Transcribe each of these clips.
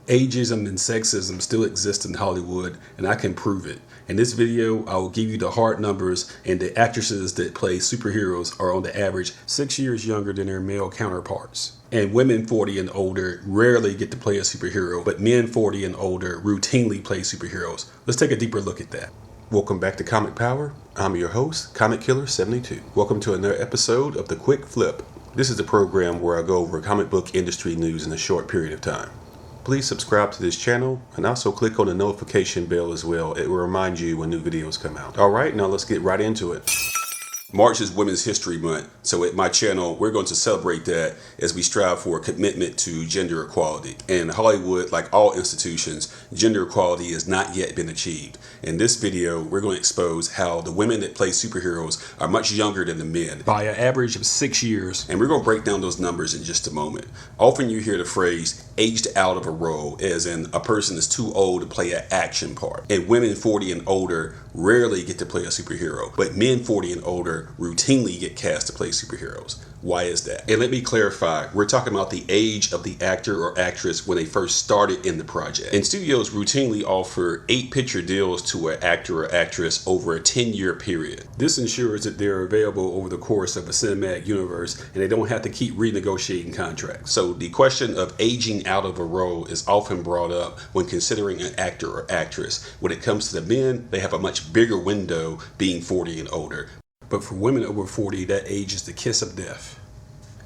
Ageism and sexism still exist in Hollywood, and I can prove it. In this video, I will give you the hard numbers, and the actresses that play superheroes are on the average 6 years younger than their male counterparts. And women 40 and older rarely get to play a superhero, but men 40 and older routinely play superheroes. Let's take a deeper look at that. Welcome back to Comic Power. I'm your host, Comic Killer 72. Welcome to another episode of The Quick Flip. This is the program where I go over comic book industry news in a short period of time. Please subscribe to this channel and also click on the notification bell as well. It will remind you when new videos come out. Alright, now let's get right into it. March is Women's History Month, so at my channel, we're going to celebrate that as we strive for a commitment to gender equality. In Hollywood, like all institutions, gender equality has not yet been achieved. In this video, we're going to expose how the women that play superheroes are much younger than the men, by an average of 6 years, and we're going to break down those numbers in just a moment. Often you hear the phrase, aged out of a role, as in a person is too old to play an action part. And women 40 and older rarely get to play a superhero, but men 40 and older routinely get cast to play superheroes. Why is that? And let me clarify, we're talking about the age of the actor or actress when they first started in the project. And studios routinely offer 8-picture deals to an actor or actress over a 10-year period. This ensures that they're available over the course of a cinematic universe and they don't have to keep renegotiating contracts. So the question of aging out of a role is often brought up when considering an actor or actress. When it comes to the men, they have a much bigger window being 40 and older. But for women over 40, that age is the kiss of death.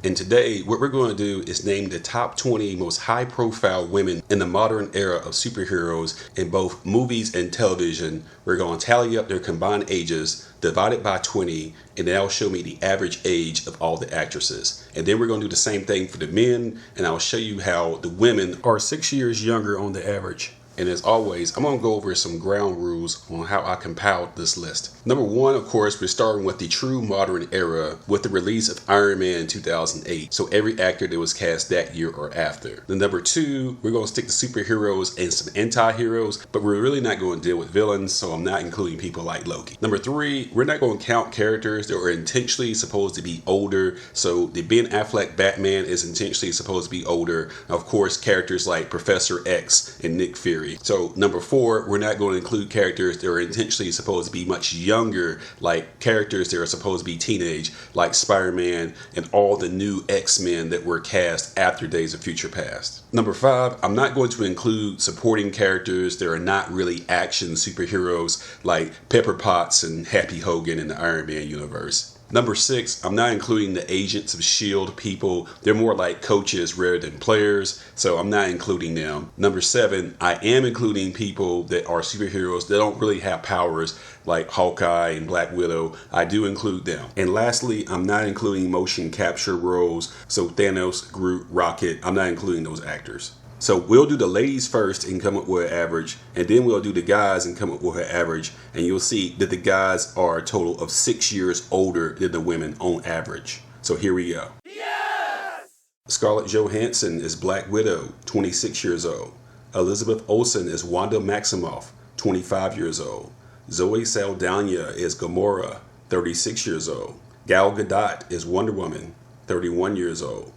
And today, what we're going to do is name the top 20 most high-profile women in the modern era of superheroes in both movies and television. We're going to tally up their combined ages, divide it by 20, and that'll show me the average age of all the actresses. And then we're going to do the same thing for the men, and I'll show you how the women are 6 years younger on the average. And as always, I'm going to go over some ground rules on how I compiled this list. Number one, of course, we're starting with the true modern era with the release of Iron Man in 2008. So every actor that was cast that year or after. Then number two, we're going to stick to superheroes and some anti-heroes, but we're really not going to deal with villains, so I'm not including people like Loki. Number three, we're not going to count characters that are intentionally supposed to be older. So the Ben Affleck Batman is intentionally supposed to be older. Of course, characters like Professor X and Nick Fury. So number four, we're not going to include characters that are intentionally supposed to be much younger, like characters that are supposed to be teenage, like Spider-Man and all the new X-Men that were cast after Days of Future Past. Number five, I'm not going to include supporting characters that are not really action superheroes, like Pepper Potts and Happy Hogan in the Iron Man universe. Number six, I'm not including the Agents of S.H.I.E.L.D. people. They're more like coaches rather than players, so I'm not including them. Number seven, I am including people that are superheroes that don't really have powers, like Hawkeye and Black Widow. I do include them. And lastly, I'm not including motion capture roles, so Thanos, Groot, Rocket, I'm not including those actors. So we'll do the ladies first and come up with an average, and then we'll do the guys and come up with an average, and you'll see that the guys are a total of 6 years older than the women on average. So here we go. Yes! Scarlett Johansson is Black Widow, 26 years old. Elizabeth Olsen is Wanda Maximoff, 25 years old. Zoe Saldana is Gamora, 36 years old. Gal Gadot is Wonder Woman, 31 years old.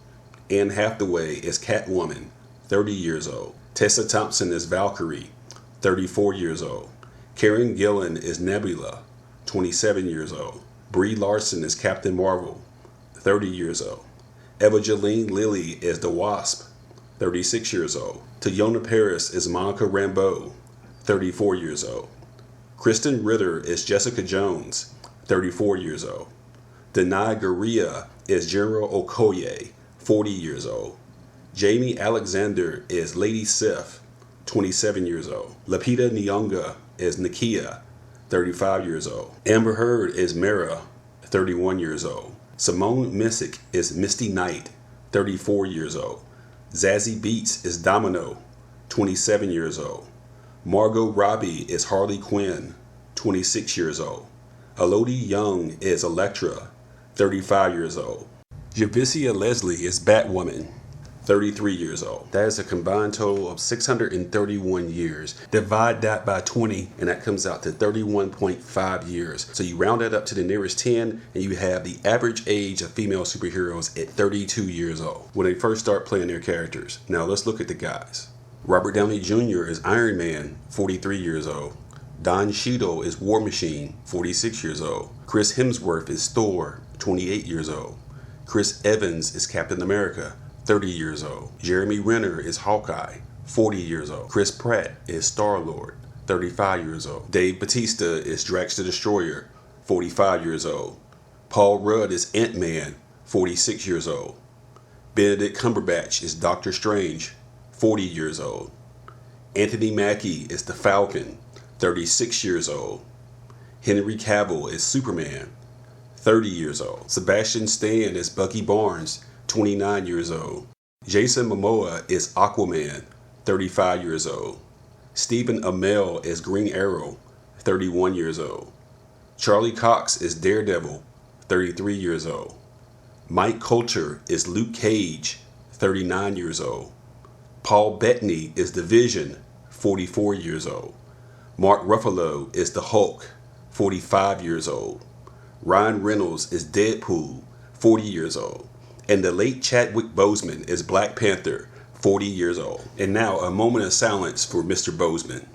Anne Hathaway is Catwoman, 30 years old. Tessa Thompson is Valkyrie, 34 years old. Karen Gillan is Nebula, 27 years old. Brie Larson is Captain Marvel, 30 years old. Evangeline Lilly is the Wasp, 36 years old. Teyonah Parris is Monica Rambeau, 34 years old. Kristen Ritter is Jessica Jones, 34 years old. Danai Gurira is General Okoye, 40 years old. Jamie Alexander is Lady Sif, 27 years old. Lupita Nyong'o is Nakia, 35 years old. Amber Heard is Mara, 31 years old. Simone Missick is Misty Knight, 34 years old. Zazie Beetz is Domino, 27 years old. Margot Robbie is Harley Quinn, 26 years old. Elodie Young is Elektra, 35 years old. Javicia Leslie is Batwoman, 33 years old. That is a combined total of 631 years. Divide that by 20 and that comes out to 31.5 years. So you round that up to the nearest 10 and you have the average age of female superheroes at 32 years old when they first start playing their characters. Now let's look at the guys. Robert Downey Jr. is Iron Man, 43 years old. Don Cheadle is War Machine, 46 years old. Chris Hemsworth is Thor, 28 years old. Chris Evans is Captain America, 30 years old. Jeremy Renner is Hawkeye, 40 years old. Chris Pratt is Star-Lord, 35 years old. Dave Bautista is Drax the Destroyer, 45 years old. Paul Rudd is Ant-Man, 46 years old. Benedict Cumberbatch is Doctor Strange, 40 years old. Anthony Mackie is the Falcon, 36 years old. Henry Cavill is Superman, 30 years old. Sebastian Stan is Bucky Barnes, 29 years old. Jason Momoa is Aquaman, 35 years old. Stephen Amell is Green Arrow, 31 years old. Charlie Cox is Daredevil, 33 years old. Mike Colter is Luke Cage, 39 years old. Paul Bettany is The Vision, 44 years old. Mark Ruffalo is the Hulk, 45 years old. Ryan Reynolds is Deadpool, 40 years old. And the late Chadwick Boseman is Black Panther, 40 years old. And now a moment of silence for Mr. Boseman.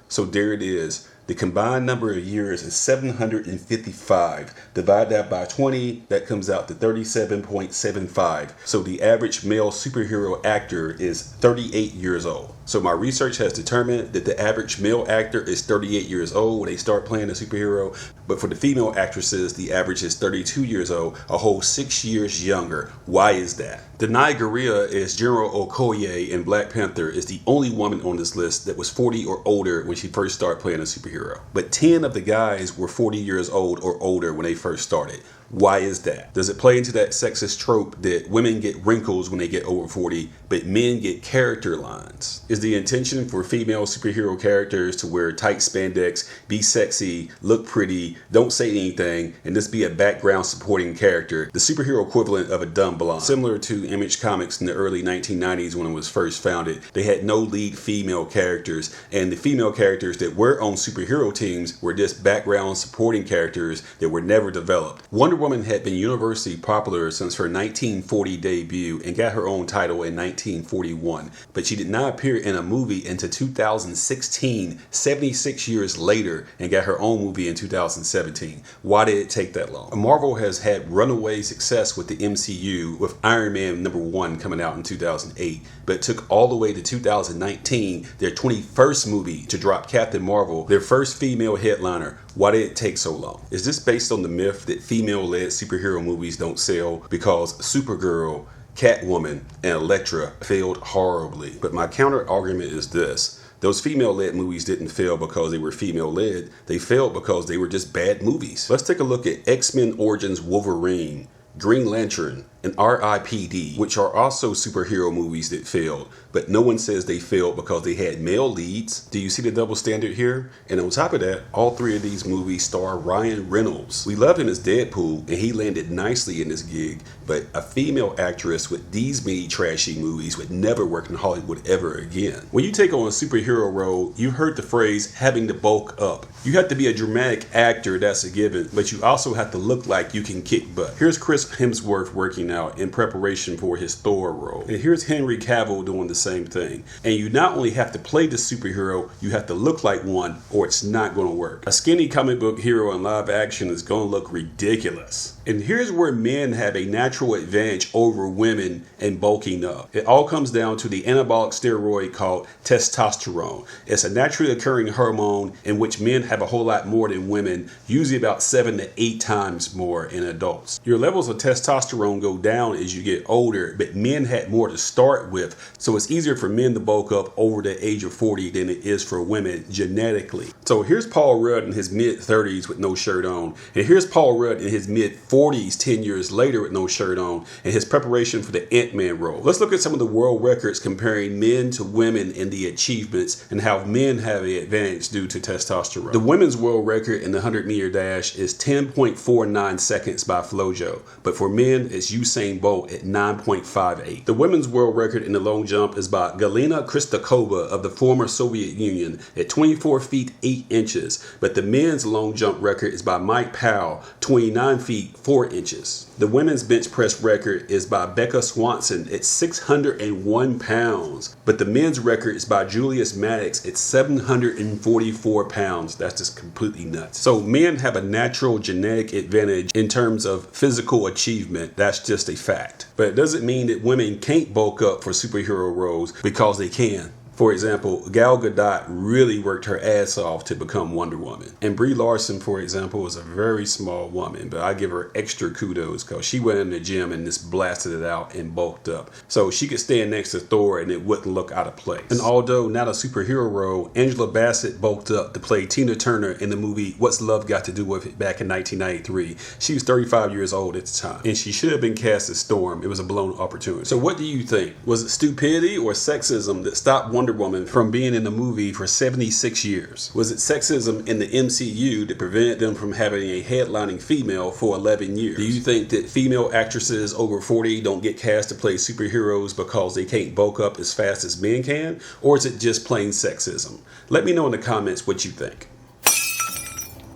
So there it is. The combined number of years is 755. Divide that by 20, that comes out to 37.75. So the average male superhero actor is 38 years old. So my research has determined that the average male actor is 38 years old when they start playing a superhero. But for the female actresses, the average is 32 years old, a whole 6 years younger. Why is that? Danai Gurira as General Okoye in Black Panther is the only woman on this list that was 40 or older when she first started playing a superhero. But 10 of the guys were 40 years old or older when they first started. Why is that? Does it play into that sexist trope that women get wrinkles when they get over 40, but men get character lines? Is the intention for female superhero characters to wear tight spandex, be sexy, look pretty, don't say anything, and just be a background supporting character, the superhero equivalent of a dumb blonde? Similar to Image Comics in the early 1990s when it was first founded, they had no lead female characters, and the female characters that were on superhero teams were just background supporting characters that were never developed. Wonder Woman had been universally popular since her 1940 debut and got her own title in 1941, but she did not appear in a movie until 2016, 76 years later, and got her own movie in 2017. Why did it take that long? Marvel has had runaway success with the MCU, with Iron Man #1 coming out in 2008, but it took all the way to 2019, their 21st movie, to drop Captain Marvel, their first female headliner. Why did it take so long? Is this based on the myth that female-led superhero movies don't sell because Supergirl, Catwoman, and Elektra failed horribly? But my counter argument is this. Those female-led movies didn't fail because they were female-led. They failed because they were just bad movies. Let's take a look at X-Men Origins Wolverine, Green Lantern, and R.I.P.D., which are also superhero movies that failed, but no one says they failed because they had male leads. Do you see the double standard here? And on top of that, all three of these movies star Ryan Reynolds. We love him as Deadpool, and he landed nicely in this gig, but a female actress with these many trashy movies would never work in Hollywood ever again. When you take on a superhero role, you heard the phrase having to bulk up. You have to be a dramatic actor, that's a given, but you also have to look like you can kick butt. Here's Chris Hemsworth working out in preparation for his Thor role. And here's Henry Cavill doing the same thing. And you not only have to play the superhero, you have to look like one, or it's not going to work. A skinny comic book hero in live action is going to look ridiculous. And here's where men have a natural advantage over women in bulking up. It all comes down to the anabolic steroid called testosterone. It's a naturally occurring hormone in which men have a whole lot more than women, usually about 7 to 8 times more in adults. Your levels of testosterone go down as you get older, but men had more to start with, so it's easier for men to bulk up over the age of 40 than it is for women genetically. So here's Paul Rudd in his mid-30s with no shirt on, and here's Paul Rudd in his mid-40s 10 years later with no shirt on, and his preparation for the Ant-Man role. Let's look at some of the world records comparing men to women in the achievements and how men have an advantage due to testosterone. The women's world record in the 100-meter dash is 10.49 seconds by Flojo, but for men it's Usain Bolt at 9.58. The women's world record in the long jump is by Galina Kristokova of the former Soviet Union at 24 feet 8 inches, but the men's long jump record is by Mike Powell, 29 feet 4 inches. The women's bench press record is by Becca Swanson at 601 pounds, but the men's record is by Julius Maddox at 744 pounds. That's just completely nuts. So men have a natural genetic advantage in terms of physical achievement. That's just a fact. But it doesn't mean that women can't bulk up for superhero roles, because they can. For example, Gal Gadot really worked her ass off to become Wonder Woman. And Brie Larson, for example, is a very small woman, but I give her extra kudos because she went in the gym and just blasted it out and bulked up. So she could stand next to Thor and it wouldn't look out of place. And although not a superhero role, Angela Bassett bulked up to play Tina Turner in the movie What's Love Got to Do With It back in 1993. She was 35 years old at the time, and she should have been cast as Storm. It was a blown opportunity. So what do you think? Was it stupidity or sexism that stopped Wonder Woman from being in the movie for 76 years? Was it sexism in the MCU that prevented them from having a headlining female for 11 years? Do you think that female actresses over 40 don't get cast to play superheroes because they can't bulk up as fast as men can? Or is it just plain sexism? Let me know in the comments what you think.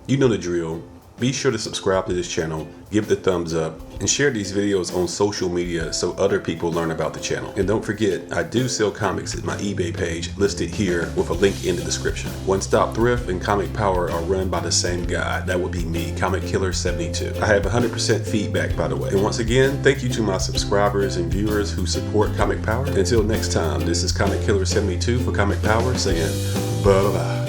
You know the drill. Be sure to subscribe to this channel, give it a thumbs up, and share these videos on social media so other people learn about the channel. And don't forget, I do sell comics at my eBay page listed here with a link in the description. One Stop Thrift and Comic Power are run by the same guy. That would be me, Comic Killer 72. I have 100% feedback, by the way. And once again, thank you to my subscribers and viewers who support Comic Power. Until next time, this is Comic Killer 72 for Comic Power saying bye-bye.